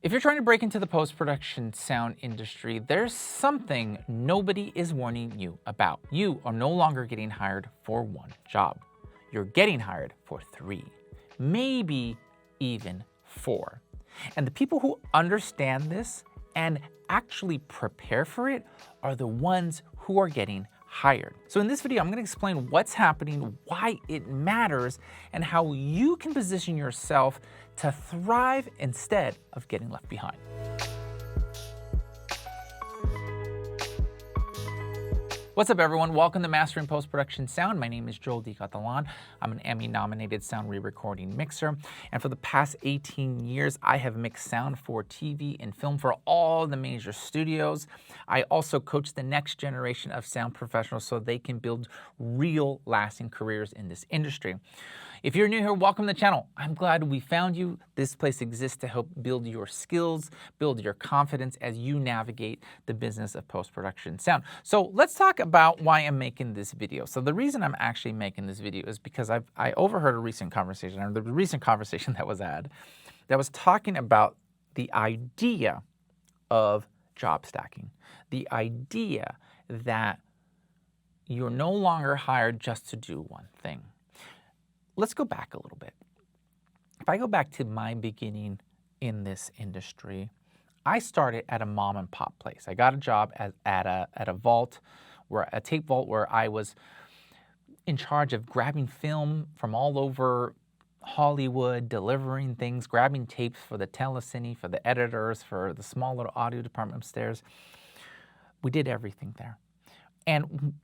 If you're trying to break into the post-production sound industry, there's something nobody is warning you about. You are no longer getting hired for one job. You're getting hired for 3, maybe even 4. And the people who understand this and actually prepare for it are the ones who are getting hired. So in this video, I'm going to explain what's happening, why it matters, and how you can position yourself to thrive instead of getting left behind. What's up, everyone? Welcome to Mastering Post-Production Sound. My name is Joel Catalan. I'm an Emmy-nominated sound re-recording mixer, and for the past 18 years, I have mixed sound for TV and film for all the major studios. I also coach the next generation of sound professionals so they can build real, lasting careers in this industry. If you're new here, welcome to the channel. I'm glad we found you. This place exists to help build your skills, build your confidence as you navigate the business of post-production sound. So let's talk about why I'm making this video. So the reason I'm actually making this video is because I overheard a recent conversation, or the recent conversation that was had, that was talking about the idea of job stacking, the idea that you're no longer hired just to do one thing. Let's go back a little bit. If I go back to my beginning in this industry, I started at a mom and pop place. I got a job at a vault, a tape vault, where I was in charge of grabbing film from all over Hollywood, delivering things, grabbing tapes for the telecine, for the editors, for the small little audio department upstairs. We did everything there. And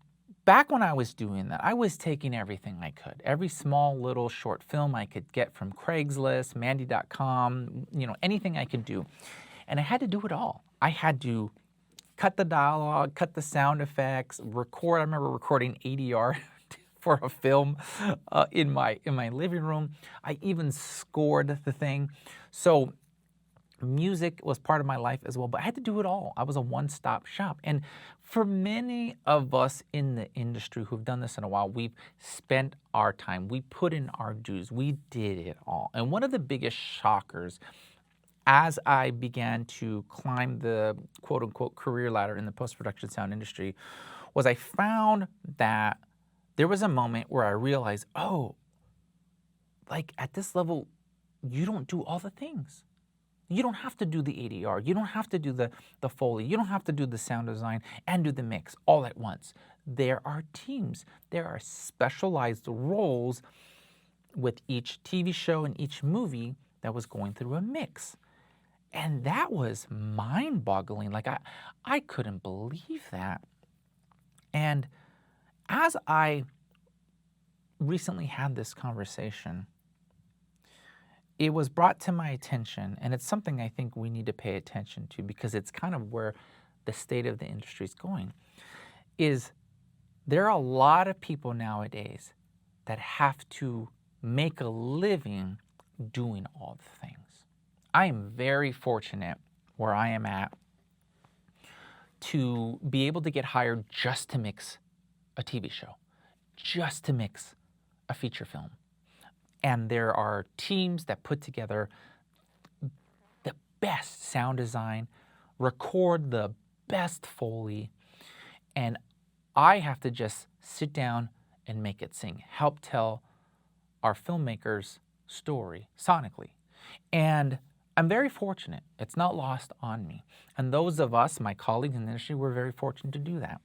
back when I was doing that, I was taking everything I could. Every small little short film I could get from Craigslist, Mandy.com, anything I could do. And I had to do it all. I had to cut the dialogue, cut the sound effects, record. I remember recording ADR for a film in my living room. I even scored the thing. So music was part of my life as well, but I had to do it all. I was a one-stop shop. And for many of us in the industry who've done this in a while, we've spent our time, we put in our dues, we did it all. And one of the biggest shockers as I began to climb the quote-unquote career ladder in the post-production sound industry was I found that there was a moment where I realized, oh, like at this level, you don't do all the things. You don't have to do the ADR. You don't have to do the Foley. You don't have to do the sound design and do the mix all at once. There are teams. There are specialized roles with each TV show and each movie that was going through a mix. And that was mind-boggling. Like, I couldn't believe that. And as I recently had this conversation, it was brought to my attention, and it's something I think we need to pay attention to because it's kind of where the state of the industry is going, is there are a lot of people nowadays that have to make a living doing all the things. I am very fortunate where I am at to be able to get hired just to mix a TV show, just to mix a feature film. And there are teams that put together the best sound design, record the best Foley, and I have to just sit down and make it sing, help tell our filmmakers' story sonically. And I'm very fortunate. It's not lost on me. And those of us, my colleagues in the industry, we're very fortunate to do that.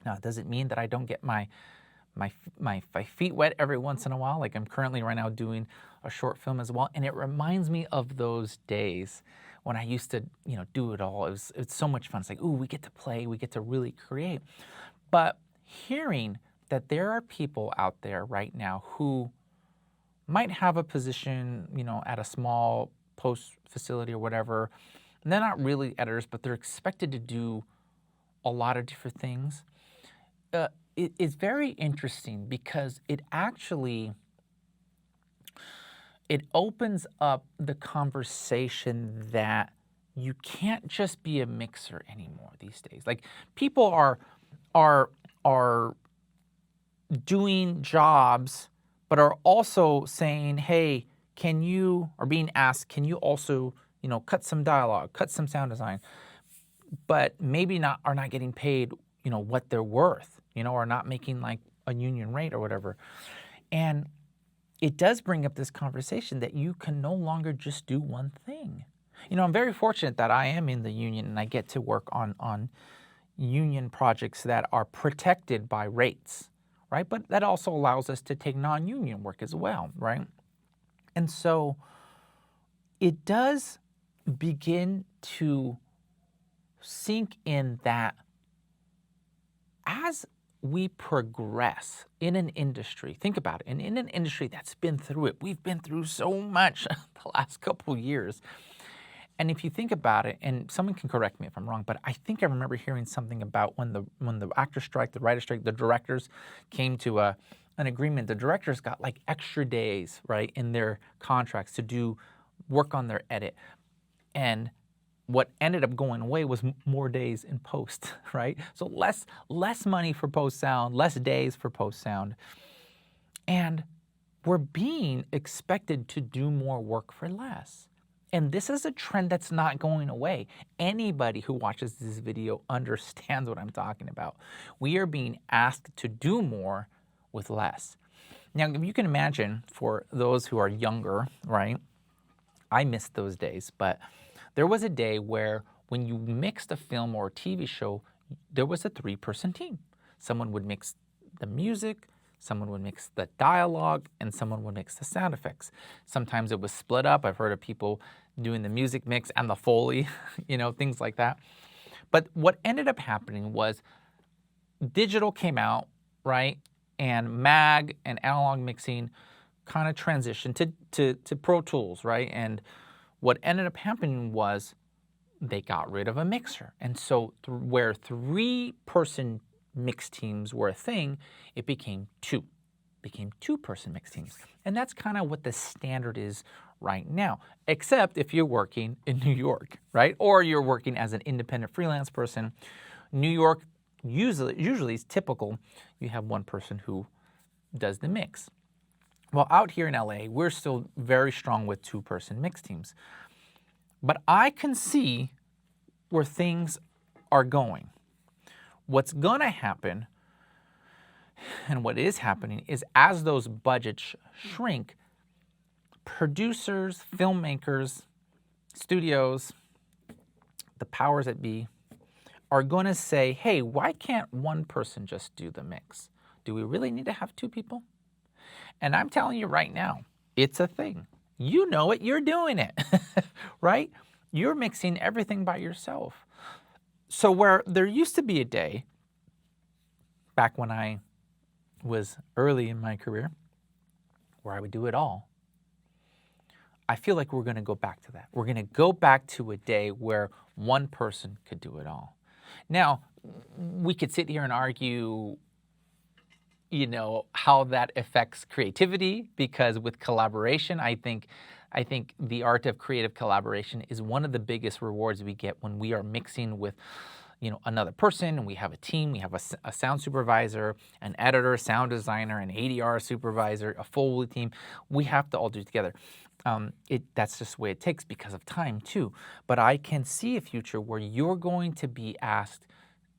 Now, it doesn't mean that I don't get my feet wet every once in a while. Like I'm currently right now doing a short film as well. And it reminds me of those days when I used to, do it all. It's so much fun. It's like, ooh, we get to play, we get to really create. But hearing that there are people out there right now who might have a position, at a small post facility or whatever, and they're not really editors, but they're expected to do a lot of different things. It's very interesting because it opens up the conversation that you can't just be a mixer anymore these days. Like people are doing jobs, but are also saying, hey, or being asked, can you also, cut some dialogue, cut some sound design, but maybe are not getting paid, what they're worth, or not making like a union rate or whatever. And it does bring up this conversation that you can no longer just do one thing. I'm very fortunate that I am in the union and I get to work on union projects that are protected by rates, right? But that also allows us to take non-union work as well, right? And so it does begin to sink in that as we progress in an industry, think about it, and in an industry that's been through it, we've been through so much the last couple of years. And if you think about it, and someone can correct me if I'm wrong, but I think I remember hearing something about when the actor strike, the writer strike, the directors came to an agreement. The directors got like extra days, right, in their contracts to do work on their edit. And what ended up going away was more days in post, right? So less money for post sound, less days for post sound. And we're being expected to do more work for less. And this is a trend that's not going away. Anybody who watches this video understands what I'm talking about. We are being asked to do more with less. Now, if you can imagine, for those who are younger, right? I missed those days, but there was a day where when you mixed a film or a TV show, there was a 3-person team. Someone would mix the music, someone would mix the dialogue, and someone would mix the sound effects. Sometimes it was split up. I've heard of people doing the music mix and the Foley, things like that. But what ended up happening was digital came out, right? And mag and analog mixing kind of transitioned to Pro Tools, right? And what ended up happening was they got rid of a mixer. And so where 3-person mix teams were a thing, it became 2-person mix teams. And that's kind of what the standard is right now, except if you're working in New York, right? Or you're working as an independent freelance person. New York usually is typical. You have one person who does the mix. Well, out here in LA, we're still very strong with 2-person mix teams. But I can see where things are going. What's going to happen, and what is happening, is as those budgets shrink, producers, filmmakers, studios, the powers that be, are going to say, hey, why can't one person just do the mix? Do we really need to have 2 people? And I'm telling you right now, it's a thing. You know it, you're doing it, right? You're mixing everything by yourself. So where there used to be a day, back when I was early in my career, where I would do it all, I feel like we're going to go back to that. We're going to go back to a day where one person could do it all. Now, we could sit here and argue, how that affects creativity, because with collaboration, I think the art of creative collaboration is one of the biggest rewards we get when we are mixing with, another person, and we have a team, we have a sound supervisor, an editor, sound designer, an ADR supervisor, a Foley team. We have to all do it together. That's just the way it takes because of time too. But I can see a future where you're going to be asked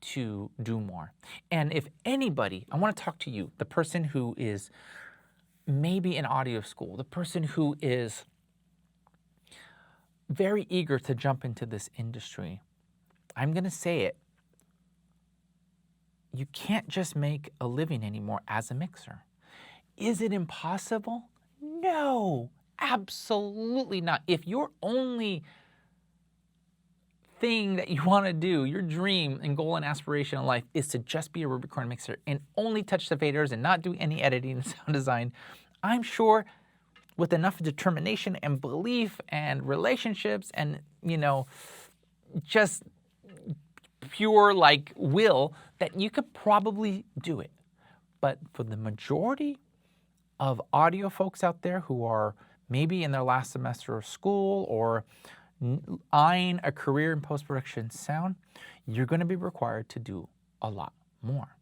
to do more. And if anybody, I want to talk to you, the person who is maybe in audio school, the person who is very eager to jump into this industry, I'm going to say it. You can't just make a living anymore as a mixer. Is it impossible? No, absolutely not. If your only thing that you want to do, your dream and goal and aspiration in life, is to just be a recording mixer and only touch the faders and not do any editing and sound design, I'm sure with enough determination and belief and relationships and, just pure will, that you could probably do it. But for the majority of audio folks out there who are maybe in their last semester of school or eyeing a career in post-production sound, you're going to be required to do a lot more.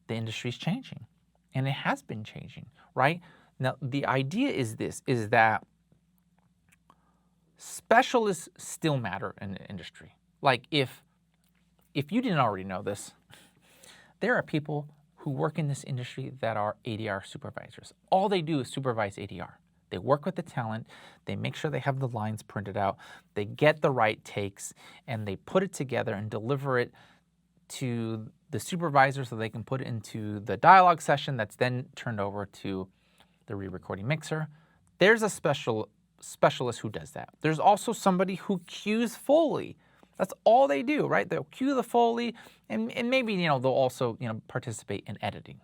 The industry's changing, and it has been changing, right? Now, the idea is this, is that specialists still matter in the industry. Like if you didn't already know this, there are people who work in this industry that are ADR supervisors. All they do is supervise ADR. They work with the talent, they make sure they have the lines printed out, they get the right takes, and they put it together and deliver it to the supervisor so they can put it into the dialogue session that's then turned over to the re-recording mixer. There's a specialist who does that. There's also somebody who cues Foley. That's all they do, right? They'll cue the Foley, and maybe, they'll also, participate in editing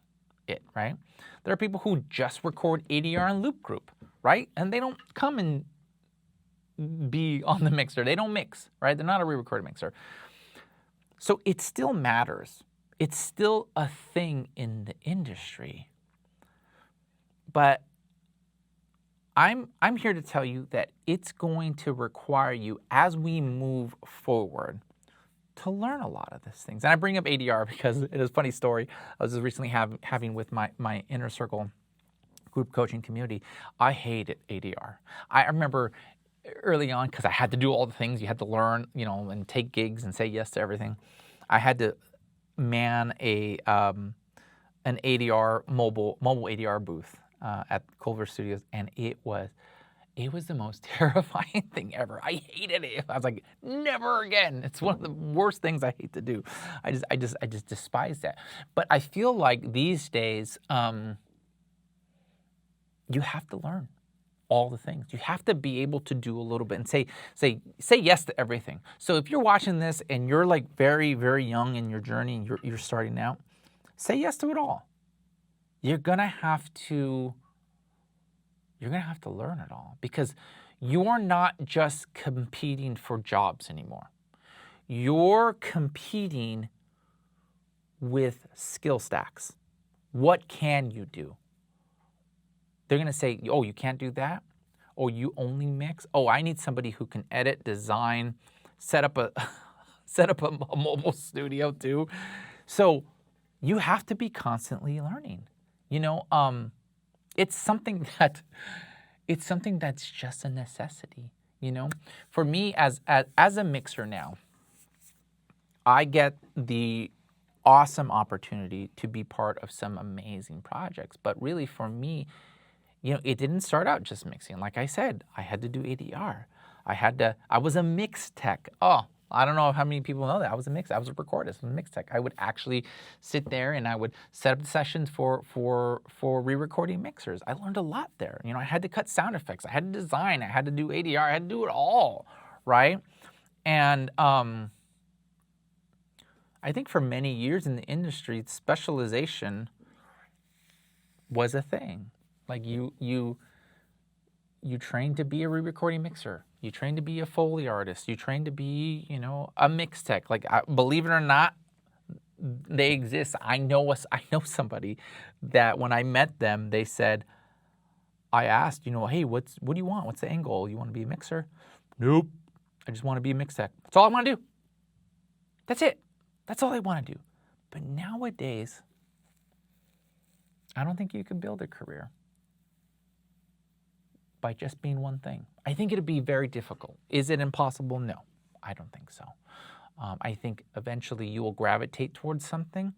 it, right? There are people who just record ADR and loop group, right? And they don't come and be on the mixer. They don't mix, right? They're not a re-recorded mixer. So it still matters. It's still a thing in the industry. But I'm here to tell you that it's going to require you, as we move forward, to learn a lot of these things. And I bring up ADR because it is a funny story. I was just recently having with my inner circle group coaching community. I hated ADR. I remember early on, because I had to do all the things you had to learn, and take gigs and say yes to everything. I had to man an ADR mobile ADR booth at Culver Studios, and it was the most terrifying thing ever. I hated it. I was like, never again. It's one of the worst things I hate to do. I just despise that. But I feel like these days, you have to learn all the things. You have to be able to do a little bit and say yes to everything. So if you're watching this and you're like very, very young in your journey and you're starting out, say yes to it all. You're gonna have to learn it all, because you're not just competing for jobs anymore. You're competing with skill stacks. What can you do? They're gonna say, oh, you can't do that? Oh, you only mix? Oh, I need somebody who can edit, design, set up a mobile studio too. So you have to be constantly learning. It's something that's just a necessity. For me as a mixer now, I get the awesome opportunity to be part of some amazing projects. But really, for me, it didn't start out just mixing. Like I said, I had to do ADR. I was a mix tech. Oh, I don't know how many people know that. I was a recordist, a mix tech. I would actually sit there and I would set up the sessions for re-recording mixers. I learned a lot there. I had to cut sound effects. I had to design. I had to do ADR. I had to do it all, right? And I think for many years in the industry, specialization was a thing. Like you train to be a re-recording mixer. You train to be a Foley artist. You train to be, a mix tech. Like, believe it or not, they exist. I know somebody that when I met them, they said, I asked, hey, what do you want? What's the end goal? You want to be a mixer? Nope. I just want to be a mix tech. That's all I want to do. That's it. That's all I want to do. But nowadays, I don't think you can build a career by just being one thing. I think it'd be very difficult. Is it impossible? No, I don't think so. I think eventually you will gravitate towards something,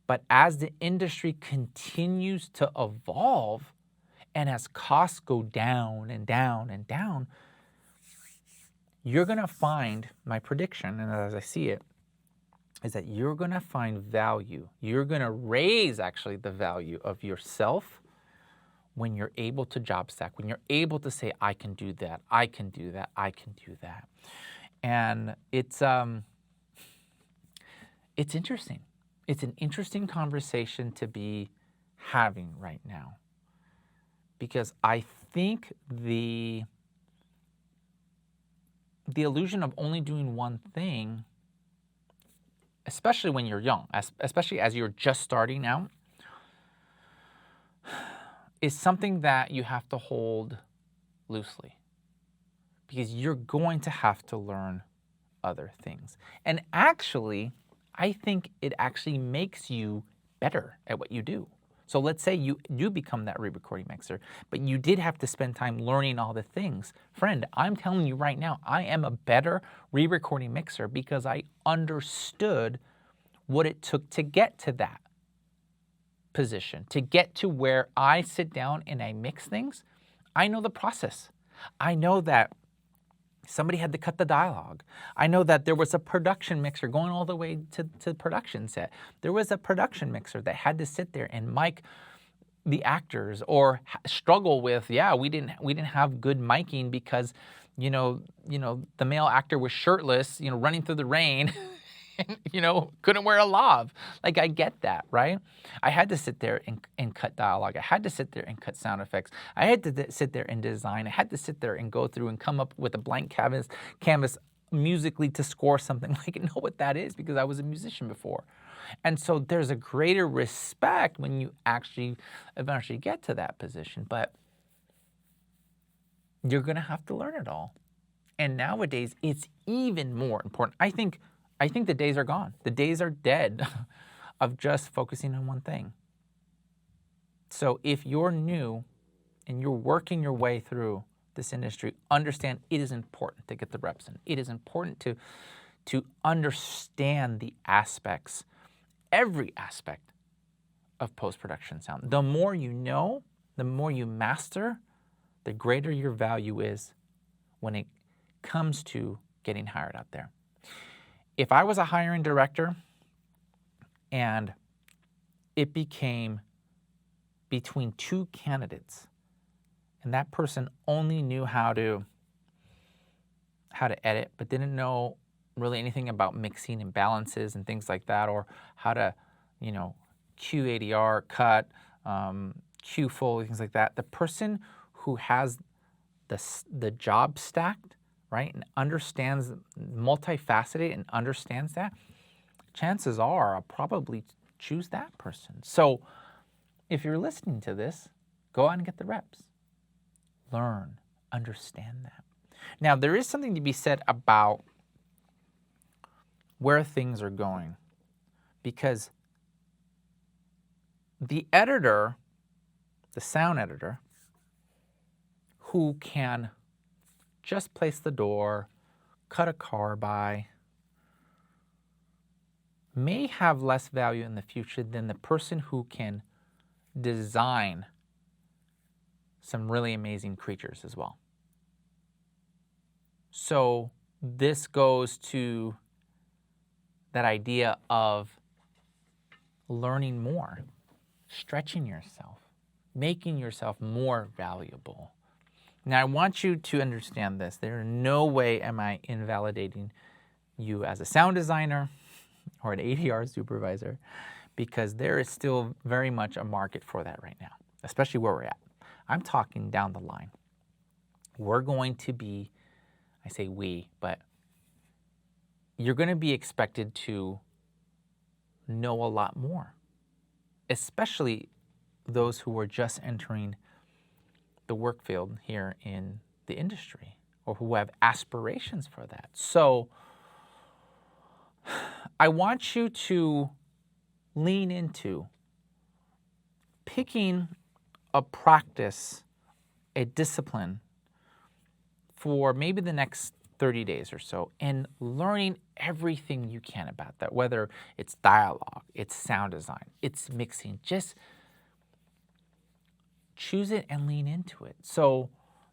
but as the industry continues to evolve and as costs go down and down and down, you're gonna find, my prediction, and as I see it, is that you're gonna find value. You're gonna raise actually the value of yourself when you're able to job stack, when you're able to say, I can do that, I can do that, I can do that. And it's interesting. It's an interesting conversation to be having right now, because I think the illusion of only doing one thing, especially when you're young, especially as you're just starting out, is something that you have to hold loosely, because you're going to have to learn other things. And actually, I think it actually makes you better at what you do, So let's say you do become that re-recording mixer, but you did have to spend time learning all the things. Friend, I'm telling you right now, I am a better re-recording mixer because I understood what it took to get to that position, to get to where I sit down and I mix things. I know the process. I know that somebody had to cut the dialogue. I know that there was a production mixer going all the way to the production set. There was a production mixer that had to sit there and mic the actors or struggle with, we didn't have good miking because, the male actor was shirtless, running through the rain. Couldn't wear a lav. Like, I get that, right? I had to sit there and cut dialogue. I had to sit there and cut sound effects. I had to sit there and design. I had to sit there and go through and come up with a blank canvas musically to score something. Like, I know what that is because I was a musician before. And so there's a greater respect when you actually eventually get to that position. But you're going to have to learn it all. And nowadays, it's even more important. I think the days are gone. The days are dead of just focusing on one thing. So if you're new and you're working your way through this industry, understand it is important to get the reps in. It is important to understand the aspects, every aspect of post-production sound. The more you know, the more you master, the greater your value is when it comes to getting hired out there. If I was a hiring director and it became between two candidates and that person only knew how to edit but didn't know really anything about mixing and balances and things like that, or how to, cue ADR, cut, cue Foley, things like that, the person who has the job stacked, right, and understands, multifaceted and understands that, chances are I'll probably choose that person. So if you're listening to this, go out and get the reps. Learn, understand that. Now, there is something to be said about where things are going, because the editor, the sound editor, who can just place the door, cut a car by, may have less value in the future than the person who can design some really amazing creatures as well. So this goes to that idea of learning more, stretching yourself, making yourself more valuable. Now, I want you to understand this. There in no way am I invalidating you as a sound designer or an ADR supervisor, because there is still very much a market for that right now, especially where we're at. I'm talking down the line. We're going to be, I say we, but you're going to be expected to know a lot more, especially those who are just entering the work field here in the industry, or who have aspirations for that. So I want you to lean into picking a practice, a discipline for maybe the next 30 days or so, and learning everything you can about that, whether it's dialogue, it's sound design, it's mixing. Just choose it and lean into it so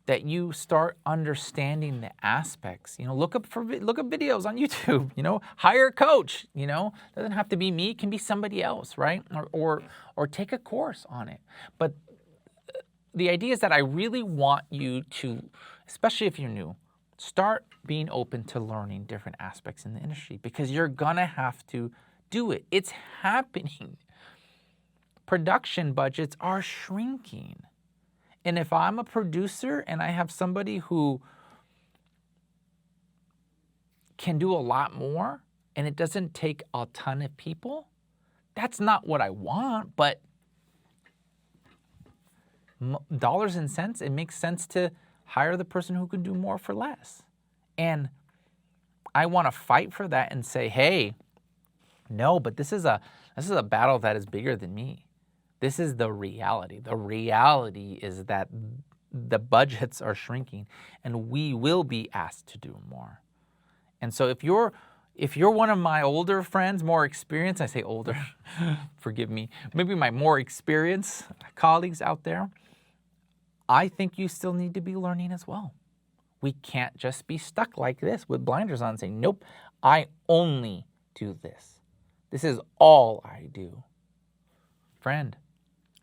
that you start understanding the aspects. Look up videos on YouTube. Hire a coach. Doesn't have to be me; it can be somebody else, right? Or take a course on it. But the idea is that I really want you to, especially if you're new, start being open to learning different aspects in the industry, because you're gonna have to do it. It's happening. Production budgets are shrinking. And if I'm a producer and I have somebody who can do a lot more and it doesn't take a ton of people, that's not what I want, but dollars and cents, it makes sense to hire the person who can do more for less. And I want to fight for that and say, hey, no, but this is a battle that is bigger than me. This is the reality. The reality is that the budgets are shrinking and we will be asked to do more. And so if you're one of my older friends, more experienced, I say older, forgive me, maybe my more experienced colleagues out there, I think you still need to be learning as well. We can't just be stuck like this with blinders on saying, nope, I only do this. This is all I do. Friend,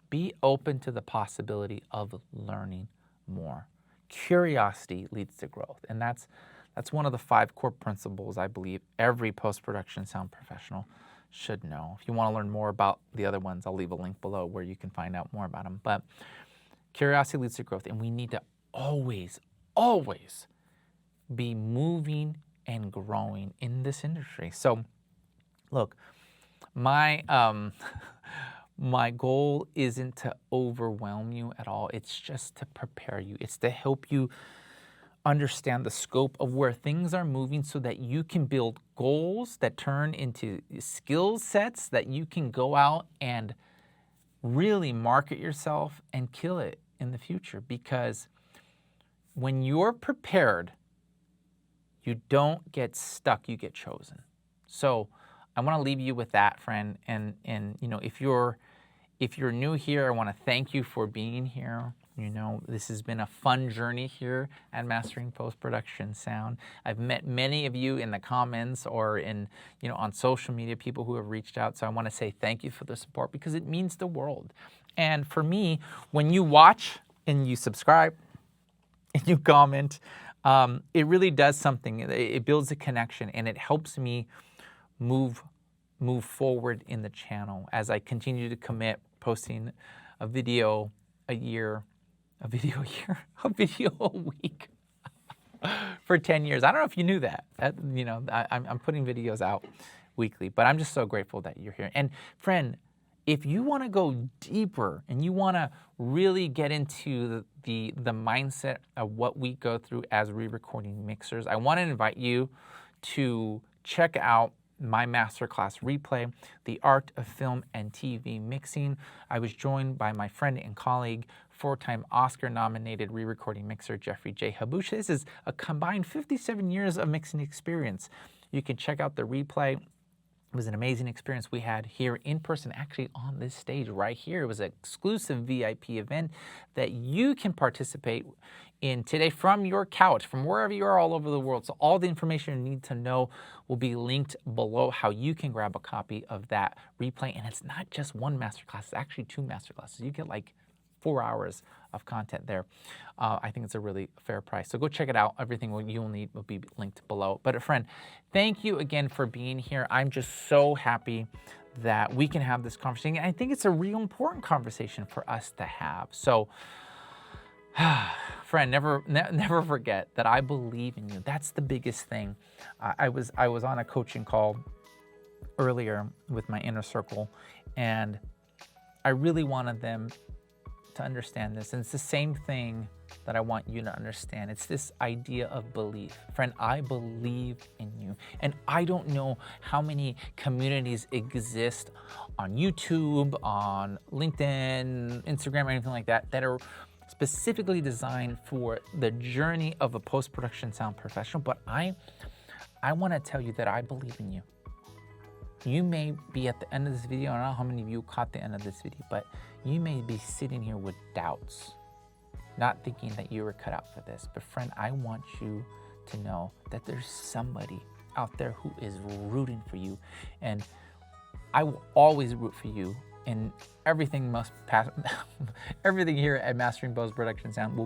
be open to the possibility of learning more. Curiosity leads to growth. And that's one of the 5 core principles I believe every post-production sound professional should know. If you want to learn more about the other ones, I'll leave a link below where you can find out more about them. But curiosity leads to growth, and we need to always, always be moving and growing in this industry. So look, my goal isn't to overwhelm you at all. It's just to prepare you. It's to help you understand the scope of where things are moving so that you can build goals that turn into skill sets that you can go out and really market yourself and kill it in the future. Because when you're prepared, you don't get stuck, you get chosen. So I want to leave you with that, friend. And you know, if you're new here, I want to thank you for being here. You know, this has been a fun journey here at Mastering Post-Production Sound. I've met many of you in the comments or in, you know, on social media, people who have reached out. So I want to say thank you for the support because it means the world. And for me, when you watch and you subscribe and you comment, it really does something. It builds a connection and it helps me move forward in the channel as I continue to commit posting a video a year, a video a week for 10 years. I don't know if you knew that. You know, I'm putting videos out weekly, but I'm just so grateful that you're here. And friend, if you want to go deeper and you want to really get into the mindset of what we go through as re-recording mixers, I want to invite you to check out my masterclass replay, The Art of Film and TV Mixing. I was joined by my friend and colleague, 4-time Oscar-nominated re-recording mixer Jeffrey J. Habush. This is a combined 57 years of mixing experience. You can check out the replay. It was an amazing experience we had here in person, actually on this stage right here. It was an exclusive VIP event that you can participate in today from your couch, from wherever you are all over the world. So all the information you need to know will be linked below how you can grab a copy of that replay. And it's not just one masterclass, it's actually 2 masterclasses. You get like 4 hours of content there. I think it's a really fair price. So go check it out. Everything you'll need will be linked below. But friend, thank you again for being here. I'm just so happy that we can have this conversation. I think it's a real important conversation for us to have. So friend, never forget that I believe in you. That's the biggest thing. I was on a coaching call earlier with my inner circle, and I really wanted them to understand this. And it's the same thing that I want you to understand. It's this idea of belief. Friend, I believe in you. And I don't know how many communities exist on YouTube, on LinkedIn, Instagram, or anything like that, that are specifically designed for the journey of a post-production sound professional. But I want to tell you that I believe in you. You may be at the end of this video, I don't know how many of you caught the end of this video, but you may be sitting here with doubts, not thinking that you were cut out for this. But friend, I want you to know that there's somebody out there who is rooting for you. And I will always root for you. And everything everything here at Mastering Post-Production Sound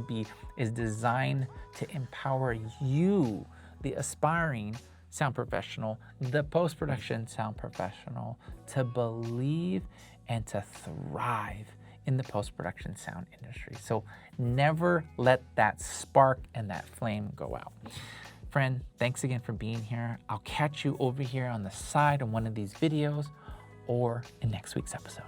is designed to empower you, the aspiring sound professional, the post-production sound professional, to believe and to thrive in the post-production sound industry. So never let that spark and that flame go out. Friend, thanks again for being here. I'll catch you over here on the side on one of these videos or in next week's episode.